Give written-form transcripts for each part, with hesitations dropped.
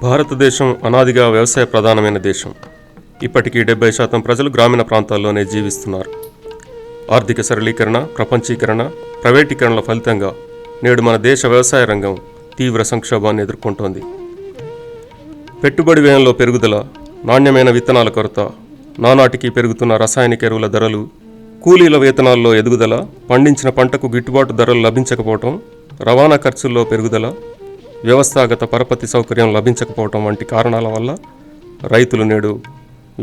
భారతదేశం అనాదిగా వ్యవసాయ ప్రధానమైన దేశం. ఇప్పటికీ 70% ప్రజలు గ్రామీణ ప్రాంతాల్లోనే జీవిస్తున్నారు. ఆర్థిక సరళీకరణ, ప్రపంచీకరణ, ప్రైవేటీకరణల ఫలితంగా నేడు మన దేశ వ్యవసాయ రంగం తీవ్ర సంక్షోభాన్ని ఎదుర్కొంటోంది. పెట్టుబడి వ్యయంలో పెరుగుదల, నాణ్యమైన విత్తనాల కొరత, నానాటికి పెరుగుతున్న రసాయనిక ఎరువుల ధరలు, కూలీల వేతనాల్లో ఎదుగుదల, పండించిన పంటకు గిట్టుబాటు ధరలు లభించకపోవటం, రవాణా ఖర్చుల్లో పెరుగుదల, వ్యవస్థాగత పరపతి సౌకర్యం లభించకపోవటం వంటి కారణాల వల్ల రైతులు నేడు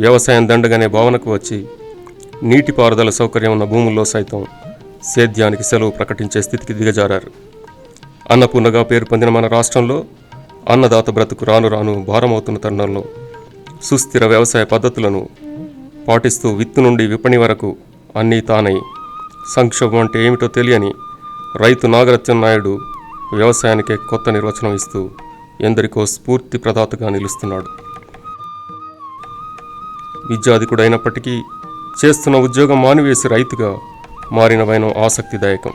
వ్యవసాయం దండగనే భావనకు వచ్చి నీటిపారుదల సౌకర్యం ఉన్న భూముల్లో సైతం సేద్యానికి సెలవు ప్రకటించే స్థితికి దిగజారారు. అన్నపూర్ణగా పేరు పొందిన మన రాష్ట్రంలో అన్నదాత బ్రతుకు రాను రాను భారమవుతున్న తరుణంలో సుస్థిర వ్యవసాయ పద్ధతులను పాటిస్తూ విత్తు నుండి విపణి వరకు అన్నీ తానై సంక్షోభం అంటే ఏమిటో తెలియని రైతు నాగరత్నం నాయుడు వ్యవసాయానికే కొత్త నిర్వచనం ఇస్తూ ఎందరికో స్ఫూర్తి ప్రదాతగా నిలుస్తున్నాడు. విద్యాధికుడైనప్పటికీ చేస్తున్న ఉద్యోగం మానివేసి రైతుగా మారిన వైనం ఆసక్తిదాయకం.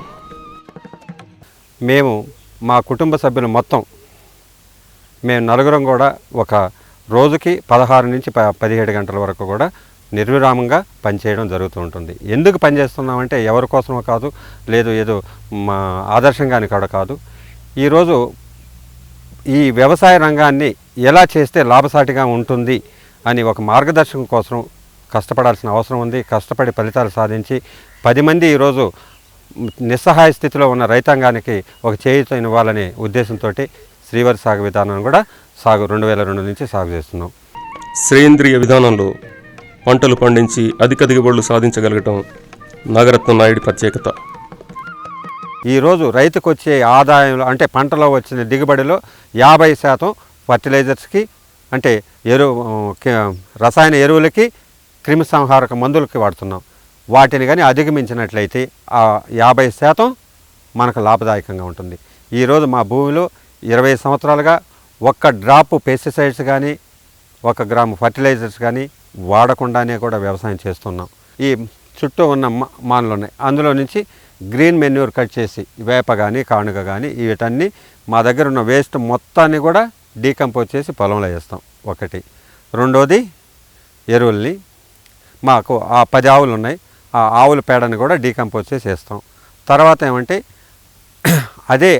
మేము మా కుటుంబ సభ్యులు మొత్తం మేము నలుగురం కూడా ఒక రోజుకి 16 నుంచి 17 గంటల వరకు కూడా నిర్విరామంగా పనిచేయడం జరుగుతూ ఉంటుంది. ఎందుకు పనిచేస్తున్నామంటే ఎవరి కోసమో కాదు, లేదు ఏదో మా ఆదర్శంగాని కూడా కాదు. ఈరోజు ఈ వ్యవసాయ రంగాన్ని ఎలా చేస్తే లాభసాటిగా ఉంటుంది అని ఒక మార్గదర్శకం కోసం కష్టపడాల్సిన అవసరం ఉంది. కష్టపడి ఫలితాలు సాధించి 10 మంది ఈరోజు నిస్సహాయ స్థితిలో ఉన్న రైతాంగానికి ఒక చేయూతనివ్వాలనే ఉద్దేశంతో శ్రీవారి సాగు విధానం కూడా 2002 నుంచి సాగు చేస్తున్నాం. సేంద్రియ విధానంలో పంటలు పండించి అధిక దిగుబడులు సాధించగలగటం నాగరత్నం నాయుడి ప్రత్యేకత. ఈరోజు రైతుకు వచ్చే ఆదాయంలో అంటే పంటలో వచ్చిన దిగుబడిలో 50% ఫర్టిలైజర్స్కి అంటే రసాయన ఎరువులకి, క్రిమిసంహారక మందులకి వాడుతున్నాం. వాటిని కానీ అధిగమించినట్లయితే ఆ 50% మనకు లాభదాయకంగా ఉంటుంది. ఈరోజు మా భూమిలో 20 సంవత్సరాలుగా ఒక్క డ్రాపు పెస్టిసైడ్స్ కానీ, 1 గ్రాము ఫర్టిలైజర్స్ కానీ వాడకుండానే కూడా వ్యవసాయం చేస్తున్నాం. ఈ చుట్టూ ఉన్న మాన్లు ఉన్నాయి, అందులో నుంచి గ్రీన్ మెన్యూర్ కట్ చేసి వేప కానీ, కానుగ కానీ వీటన్నీ మా దగ్గర ఉన్న వేస్ట్ మొత్తాన్ని కూడా డీకంపోజ్ చేసి పొలంలో వేస్తాం. ఒకటి. రెండోది ఎరువుల్ని మాకు ఆ 10 ఆవులు ఉన్నాయి, ఆ ఆవుల పేడని కూడా డీకంపోజ్ చేసి వేస్తాం. తర్వాత ఏమంటే అదే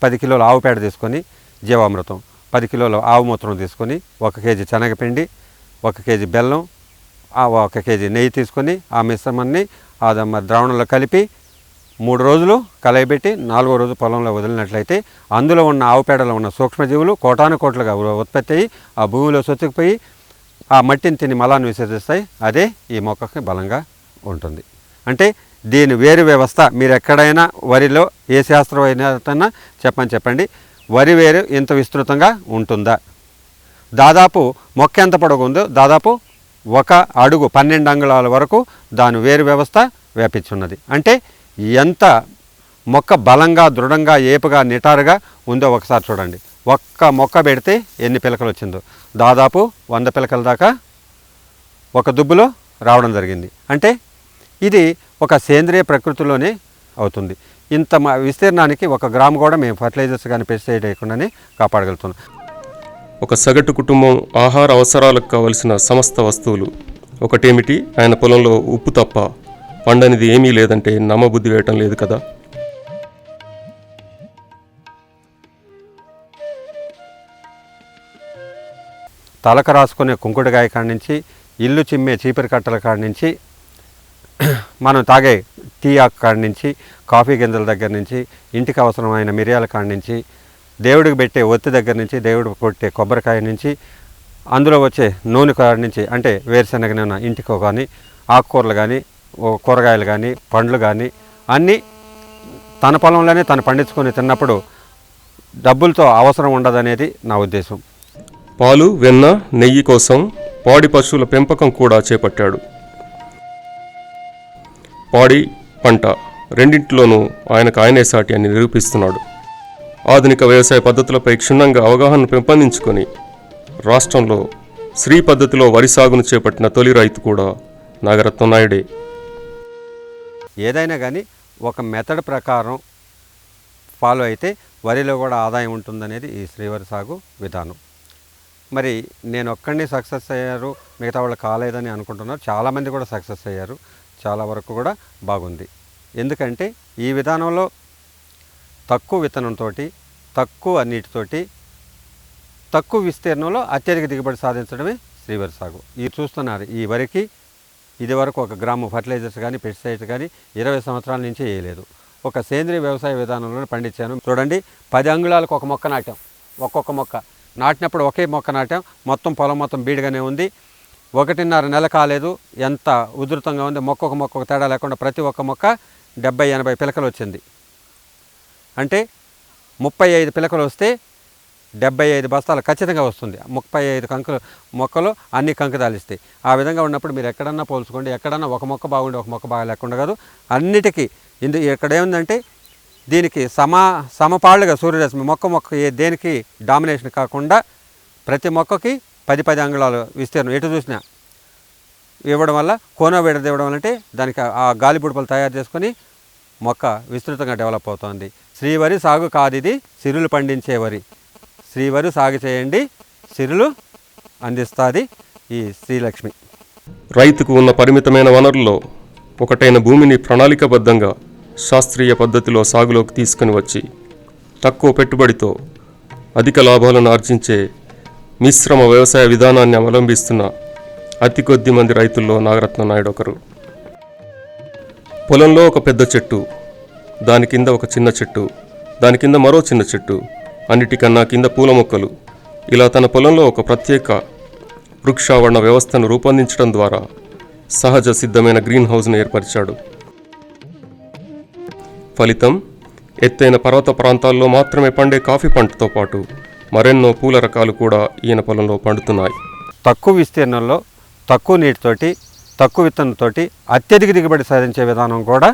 10 కిలోల ఆవు పేడ తీసుకొని జీవామృతం, 10 కిలోల ఆవు మూత్రం తీసుకొని 1 కేజీ శనగపిండి, 1 కేజీ బెల్లం, 1 కేజీ నెయ్యి తీసుకొని ఆ మిశ్రమాన్ని ద్రావణంలో కలిపి 3 రోజులు కలయబెట్టి 4వ రోజు పొలంలో వదిలినట్లయితే అందులో ఉన్న ఆవు పేడలో ఉన్న సూక్ష్మజీవులు కోటాను కోట్లుగా ఉత్పత్తి అయ్యి ఆ భూమిలో సొచ్చుకుపోయి ఆ మట్టిని తిని మలాన్ని విసర్జిస్తాయి. అదే ఈ మొక్కకి బలంగా ఉంటుంది. అంటే దీని వేరు వ్యవస్థ మీరు ఎక్కడైనా వరిలో ఏ శాస్త్రం అయినా చెప్పండి, వరి వేరు ఇంత విస్తృతంగా ఉంటుందా? దాదాపు మొక్క ఎంత పొడవు ఉందో దాదాపు 1 అడుగు 12 అంగుళాల వరకు దాని వేరు వ్యవస్థ వ్యాపించున్నది. అంటే ఎంత మొక్క బలంగా, దృఢంగా, ఏపుగా, నిటారుగా ఉందో ఒకసారి చూడండి. ఒక్క మొక్క పెడితే ఎన్ని పిలకలు వచ్చిందో దాదాపు 100 పిలకల దాకా ఒక దుబ్బులో రావడం జరిగింది. అంటే ఇది ఒక సేంద్రియ ప్రకృతిలోనే అవుతుంది. ఇంత విస్తీర్ణానికి 1 గ్రాము కూడా మేము ఫర్టిలైజర్స్ కానీ పెస్టిసైడ్ వేయకుండానే కాపాడగలుగుతున్నాం. ఒక సగటు కుటుంబం ఆహార అవసరాలకు కావలసిన సమస్త వస్తువులు ఒకటేమిటి, ఆయన పొలంలో ఉప్పు తప్ప పండనిది ఏమీ లేదంటే నమ్మబుద్ధి వేయటం లేదు కదా. తలక రాసుకునే కుంకుడుగాయ కాడి నుంచి, ఇల్లు చిమ్మే చీపిరి కట్టల కాడి నుంచి, మనం తాగే టీ ఆకు కాడి నుంచి, కాఫీ గింజల దగ్గర నుంచి, ఇంటికి అవసరమైన మిరియాల కాడి నుంచి, దేవుడికి పెట్టే ఒత్తి దగ్గర నుంచి, దేవుడికి కొట్టే కొబ్బరికాయ నుంచి, అందులో వచ్చే నూనె కాడి నుంచి అంటే వేరుశనగ నూనె ఇంటికో కానీ, ఆకుకూరలు కానీ, కూరగాయలు కానీ, పండ్లు కానీ అన్నీ తన పొలంలోనే తను పండించుకొని తిన్నప్పుడు డబ్బులతో అవసరం ఉండదనేది నా ఉద్దేశం. పాలు, వెన్న, నెయ్యి కోసం పాడి పశువుల పెంపకం కూడా చేపట్టాడు. పాడి, పంట రెండింటిలోనూ ఆయనే సాటి అని నిరూపిస్తున్నాడు. ఆధునిక వ్యవసాయ పద్ధతులపై క్షుణ్ణంగా అవగాహన పెంపొందించుకొని రాష్ట్రంలో శ్రీ పద్ధతిలో వరి సాగును చేపట్టిన తొలి రైతు కూడా నాగరత్నం నాయుడే. ఏదైనా కానీ ఒక మెథడ్ ప్రకారం ఫాలో అయితే వరిలో కూడా ఆదాయం ఉంటుందనేది ఈ శ్రీవారి సాగు విధానం. మరి నేను ఒక్కడిని సక్సెస్ అయ్యారు, మిగతా వాళ్ళు కాలేదని అనుకుంటున్నారు. చాలామంది కూడా సక్సెస్ అయ్యారు, చాలా వరకు కూడా బాగుంది. ఎందుకంటే ఈ విధానంలో తక్కువ విత్తనంతో, తక్కువ నీటితోటి, తక్కువ విస్తీర్ణంలో అత్యధిక దిగుబడి సాధించడమే శ్రీవరి సాగు. ఇది చూస్తున్నారు, ఈ వరికి ఇది వరకు 1 గ్రాము ఫర్టిలైజర్స్ కానీ పెస్టిసైడ్స్ కానీ 20 సంవత్సరాల నుంచి వేయలేదు. ఒక సేంద్రీయ వ్యవసాయ విధానంలో పండించాను. చూడండి, 10 అంగుళాలకు ఒక మొక్క నాటాం. ఒక్కొక్క మొక్క నాటినప్పుడు ఒకే మొక్క నాటాం. మొత్తం పొలం మొత్తం బీడుగానే ఉంది. 1.5 నెల కాలేదు, ఎంత ఉధృతంగా ఉంది. మొక్క తేడా లేకుండా ప్రతి ఒక్క మొక్క 70-80 పిలకలు వచ్చింది. అంటే 35 పిలకలు వస్తే 75 బస్తాలు ఖచ్చితంగా వస్తుంది. 35 మొక్కలు అన్ని కంకుదాలిస్తాయి. ఆ విధంగా ఉన్నప్పుడు మీరు ఎక్కడన్నా పోల్చుకోండి, ఎక్కడన్నా ఒక మొక్క బాగుండి ఒక మొక్క బాగా లేకుండా కాదు. అన్నిటికీ ఇక్కడ ఏముందంటే దీనికి సమపాళ్ళుగా సూర్యరశ్మి మొక్క దేనికి డామినేషన్ కాకుండా ప్రతి మొక్కకి 10 అంగుళాలు విస్తీర్ణం ఎటు చూసినా ఇవ్వడం వల్ల, కోనో విడద ఇవ్వడం వల్ల అంటే దానికి ఆ గాలి బుడపలు తయారు చేసుకొని మొక్క విస్తృతంగా డెవలప్ అవుతుంది. శ్రీవరి సాగు కాదు ఇది, సిరులు పండించే వరి. శ్రీవరి సాగు చేయండి, సిరులు అందిస్తుంది ఈ శ్రీలక్ష్మి. రైతుకు ఉన్న పరిమితమైన వనరుల్లో ఒకటైన భూమిని ప్రణాళికాబద్ధంగా శాస్త్రీయ పద్ధతిలో సాగులోకి తీసుకుని వచ్చి తక్కువ పెట్టుబడితో అధిక లాభాలను ఆర్జించే మిశ్రమ వ్యవసాయ విధానాన్ని అవలంబిస్తున్న అతి కొద్ది మంది రైతుల్లో నాగరత్న నాయుడు ఒకరు. పొలంలో ఒక పెద్ద చెట్టు, దాని కింద ఒక చిన్న చెట్టు, దాని కింద మరో చిన్న చెట్టు, అన్నిటికన్నా కింద పూల మొక్కలు, ఇలా తన పొలంలో ఒక ప్రత్యేక వృక్షావరణ వ్యవస్థను రూపొందించడం ద్వారా సహజ సిద్ధమైన గ్రీన్ హౌస్ను ఏర్పరిచాడు. ఫలితం ఎత్తైన పర్వత ప్రాంతాల్లో మాత్రమే పండే కాఫీ పంటతో పాటు మరెన్నో పూల రకాలు కూడా ఈయన పొలంలో పండుతున్నాయి. తక్కువ విస్తీర్ణంలో, తక్కువ నీటితోటి, తక్కువ విత్తనంతోటి అత్యధిక దిగుబడి సాధించే విధానం కూడా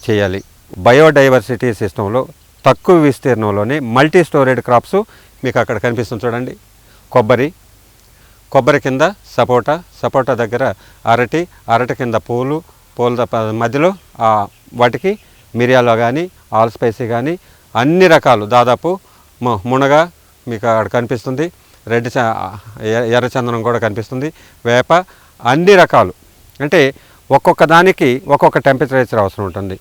చేయాలి. బయోడైవర్సిటీ సిస్టంలో తక్కువ విస్తీర్ణంలోనే మల్టీ స్టోరేడ్ క్రాప్స్ మీకు అక్కడ కనిపిస్తుంది చూడండి. కొబ్బరి కింద సపోటా దగ్గర అరటి కింద పూల మధ్యలో వాటికి మిరియాలు కానీ ఆల్ స్పైసీ కానీ అన్ని రకాలు, దాదాపు మునగ మీకు అక్కడ కనిపిస్తుంది, ఎర్రచందనం కూడా కనిపిస్తుంది, వేప, అన్ని రకాలు. అంటే ఒక్కొక్క దానికి ఒక్కొక్క టెంపరేచర్ అవసరం ఉంటుంది.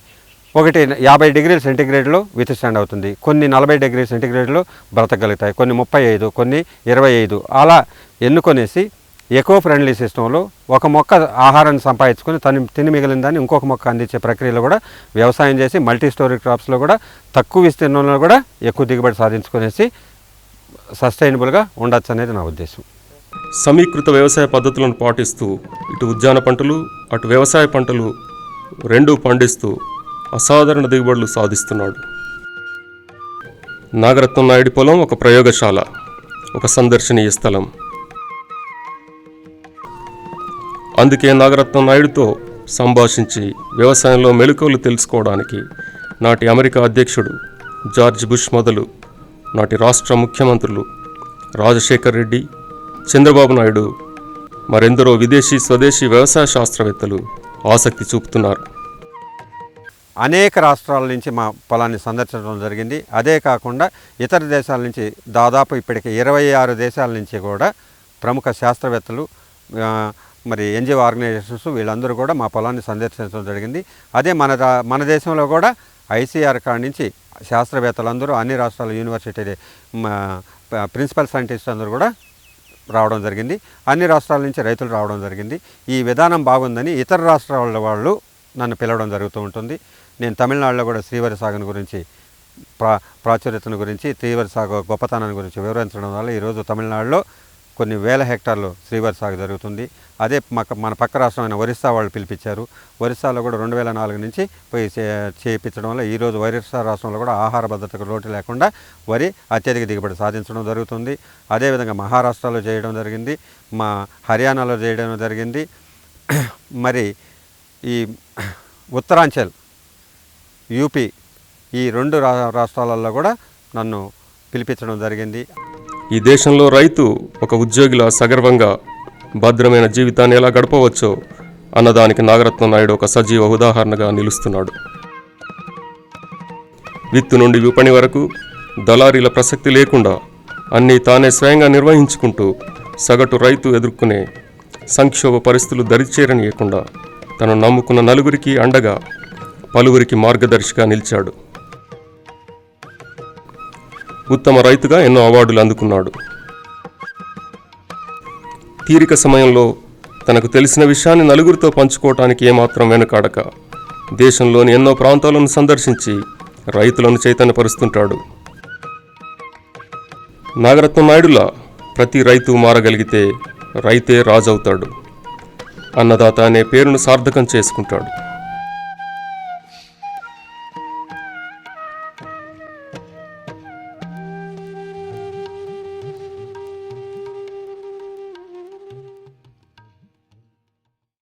ఒకటి 50 డిగ్రీల సెంటీగ్రేడ్లో విత్స్టాండ్ అవుతుంది, కొన్ని 40 డిగ్రీల సెంటీగ్రేడ్లో బ్రతకగలుగుతాయి, కొన్ని 35, కొన్ని 25. అలా ఎన్నుకొనేసి ఎకో ఫ్రెండ్లీ సిస్టంలో ఒక మొక్క ఆహారాన్ని సంపాదించుకొని తిని మిగిలిన దాన్ని ఇంకొక మొక్క అందించే ప్రక్రియలో కూడా వ్యవసాయం చేసి మల్టీ స్టోరీ క్రాప్స్లో కూడా తక్కువ విస్తీర్ణంలో కూడా ఎక్కువ దిగుబడి సాధించుకునేసి సస్టైనబుల్గా ఉండొచ్చు అనేది నా ఉద్దేశం. సమీకృత వ్యవసాయ పద్ధతులను పాటిస్తూ ఇటు ఉద్యాన పంటలు అటు వ్యవసాయ పంటలు రెండూ పండిస్తూ అసాధారణ దిగుబడులు సాధిస్తున్నాడు. నాగరత్న నాయుడి పొలం ఒక ప్రయోగశాల, ఒక సందర్శనీయ స్థలం. అందుకే నాగరత్న నాయుడుతో సంభాషించి వ్యవసాయంలో మెళకువలు తెలుసుకోవడానికి నాటి అమెరికా అధ్యక్షుడు జార్జ్ బుష్ మొదలు నాటి రాష్ట్ర ముఖ్యమంత్రులు రాజశేఖర్ రెడ్డి, చంద్రబాబు నాయుడు, మరెందరో విదేశీ స్వదేశీ వ్యవసాయ శాస్త్రవేత్తలు ఆసక్తి చూపుతున్నారు. అనేక రాష్ట్రాల నుంచి మా పొలాన్ని సందర్శించడం జరిగింది. అదే కాకుండా ఇతర దేశాల నుంచి దాదాపు ఇప్పటికి 26 దేశాల నుంచి కూడా ప్రముఖ శాస్త్రవేత్తలు, మరి ఎన్జిఓ ఆర్గనైజేషన్స్ వీళ్ళందరూ కూడా మా పొలాన్ని సందర్శించడం జరిగింది. అదే మన దేశంలో కూడా ఐసీఆర్ కాడి నుంచి శాస్త్రవేత్తలందరూ, అన్ని రాష్ట్రాల యూనివర్సిటీ ప్రిన్సిపల్ సైంటిస్ట్ అందరూ కూడా రావడం జరిగింది. అన్ని రాష్ట్రాల నుంచి రైతులు రావడం జరిగింది. ఈ విధానం బాగుందని ఇతర రాష్ట్రాల వాళ్ళు నన్ను పిలవడం జరుగుతూ ఉంటుంది. నేను తమిళనాడులో కూడా శ్రీవరి సాగుని గురించి, ప్రాచుర్యతను గురించి, శ్రీవరి సాగు గొప్పతనాన్ని గురించి వివరించడం వల్ల ఈరోజు తమిళనాడులో కొన్ని వేల హెక్టార్లు శ్రీవరి సాగు జరుగుతుంది. అదే మన పక్క రాష్ట్రమైన ఒరిస్సా వాళ్ళు పిలిపించారు. ఒరిస్సాలో కూడా 2004 నుంచి పోయి చేయించడం వల్ల ఈరోజు ఒరిస్సా రాష్ట్రంలో కూడా ఆహార భద్రతకు లోటు లేకుండా వరి అత్యధిక దిగుబడి సాధించడం జరుగుతుంది. అదేవిధంగా మహారాష్ట్రలో చేయడం జరిగింది, మా హర్యానాలో చేయడం జరిగింది. మరి ఈ ఉత్తరాంచల్, యూపీ, ఈ 2 రాష్ట్రాలలో కూడా నన్ను పిలిపించడం జరిగింది. ఈ దేశంలో రైతు ఒక ఉద్యోగిలా సగర్వంగా భద్రమైన జీవితాన్ని ఎలా గడపవచ్చో అన్నదానికి నాగరత్న నాయుడు ఒక సజీవ ఉదాహరణగా నిలుస్తున్నాడు. విత్తు నుండి విపణి వరకు దళారీల ప్రసక్తి లేకుండా అన్నీ తానే స్వయంగా నిర్వహించుకుంటూ సగటు రైతు ఎదుర్కొనే సంక్షోభ పరిస్థితులు దరిచేరనీయకుండా తను నమ్ముకున్న నలుగురికి అండగా పలువురికి మార్గదర్శిగా నిలిచాడు. ఉత్తమ రైతుగా ఎన్నో అవార్డులు అందుకున్నాడు. తీరిక సమయంలో తనకు తెలిసిన విషయాన్ని నలుగురితో పంచుకోవటానికి ఏమాత్రం వెనుకాడక దేశంలోని ఎన్నో ప్రాంతాలను సందర్శించి రైతులను చైతన్యపరుస్తుంటాడు. నాగరత్నం నాయుడులా ప్రతి రైతు మారగలిగితే రైతే రాజవుతాడు. అన్నదాత అనే పేరును సార్థకం చేసుకుంటాడు.